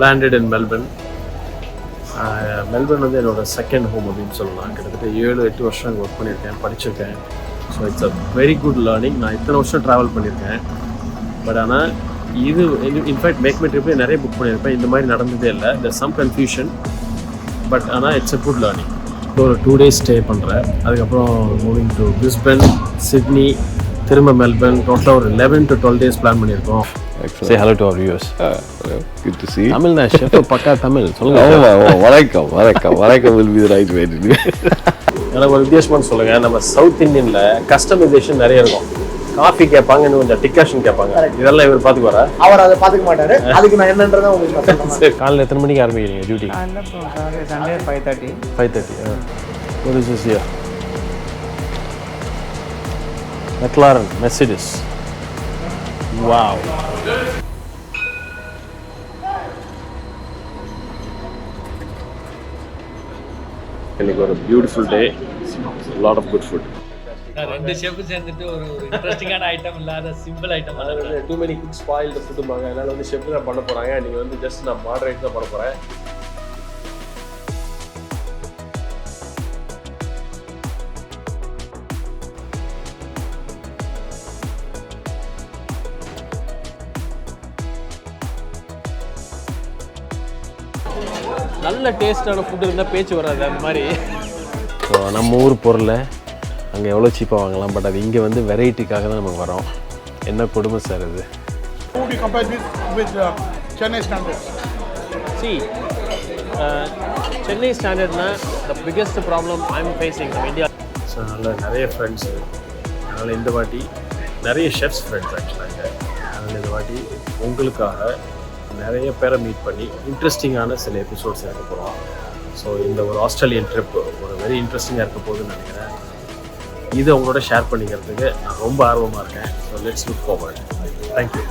landed in Melbourne. Melbourne வந்து என்னோடய second home அப்படின்னு சொல்லலாம். கிட்டத்தட்ட 7-8 வருஷம் ஒர்க் பண்ணியிருக்கேன், படிச்சிருக்கேன். So it's a very good learning. நான் இத்தனை வருஷம் ட்ராவல் பண்ணியிருக்கேன். பட் ஆனால் இது இன்ஃபேக்ட் மேக் மை ட்ரிப்லேயே நிறைய புக் பண்ணியிருப்பேன். இந்த மாதிரி நடந்ததே இல்லை. there's some confusion. பட் ஆனால் இட்ஸ் அ குட் லேர்னிங். ஒரு 2 days ஸ்டே பண்ணுறேன். அதுக்கப்புறம் மூவிங் டு பிரிஸ்பன், சிட்னி, திரும்ப மெல்பர்ன். டோட்டலாக ஒரு 11 to 12 days பிளான் பண்ணியிருக்கோம். Excellent. Say hello to our viewers. Hello. Good to see you. Tamil na chef pakka Tamil. சொல்லுங்க. வணக்கம் will be the right way to do it. எனக்கு ஒரு வித்தியாசமான சொல்லுங்க. நம்ம சவுத் இந்தியன்ல கஸ்டமைசேஷன் நிறைய இருக்கும். காஃபி கேட்பாங்க, இன்னும் கொஞ்சம் டிகாஷன் கேட்பாங்க. இதெல்லாம் இவர் பாத்துக்குவாரா? அவர் அதை பாத்துக்க மாட்டாரு. அதுக்கு நான் என்னன்றதை உங்களுக்கு சொல்றேன். காலையில எத்தனை மணிக்கு ஆரம்பிக்கிறீங்க duty? Sunday 5:30. 5:30. What is this here? McLaren, Mercedes. Wow. இன்னைக்கு ஒரு beautiful day. Lot of good food. ரெண்டு ஷெஃப் சேர்ந்துட்டு ஒரு இன்ட்ரெஸ்டிங்கான ஐட்டம் இல்லாத சிம்பிள் ஐட்டம் அதாவது too many cooks spoil the ஃபுட்பாங்க. அதனால வந்து ஷெஃப் தான் பண்ண போறாங்க. நீங்க வந்து ஜஸ்ட் நான் மாடரேட் தான் பண்ண போறேன். நல்ல டேஸ்டான ஃபுட் இருந்தால் பேச்சு வராது அந்த மாதிரி. ஸோ நம்ம ஊர் பொருளை அங்கே எவ்வளோ சீப்பாக வாங்கலாம். பட் அது இங்கே வந்து வெரைட்டிக்காக தான் நமக்கு வரோம். என்ன கொடுமை சார் இது. How do you compare with Chennai standards? See, Chennai standardனா the biggest problem I'm facing in India. So அதனால் நிறைய ஃப்ரெண்ட்ஸு, அதனால் இந்த வாட்டி நிறைய ஷெஃப்ஸ் ஃப்ரெண்ட்ஸ் ஆக்சுவலாக. அதனால் இந்த வாட்டி உங்களுக்காக நிறைய பேரை மீட் பண்ணி இன்ட்ரெஸ்டிங்கான சில எபிசோட்ஸ் இருக்க போகிறோம். ஸோ இந்த ஒரு ஆஸ்திரேலியன் ட்ரிப் ஒரு வெரி இன்ட்ரெஸ்டிங்காக இருக்க போகுதுன்னு நினைக்கிறேன். இதை உங்களோட ஷேர் பண்ணிக்கிறதுக்கு நான் ரொம்ப ஆர்வமாக இருக்கேன். So let's look forward. Thank you.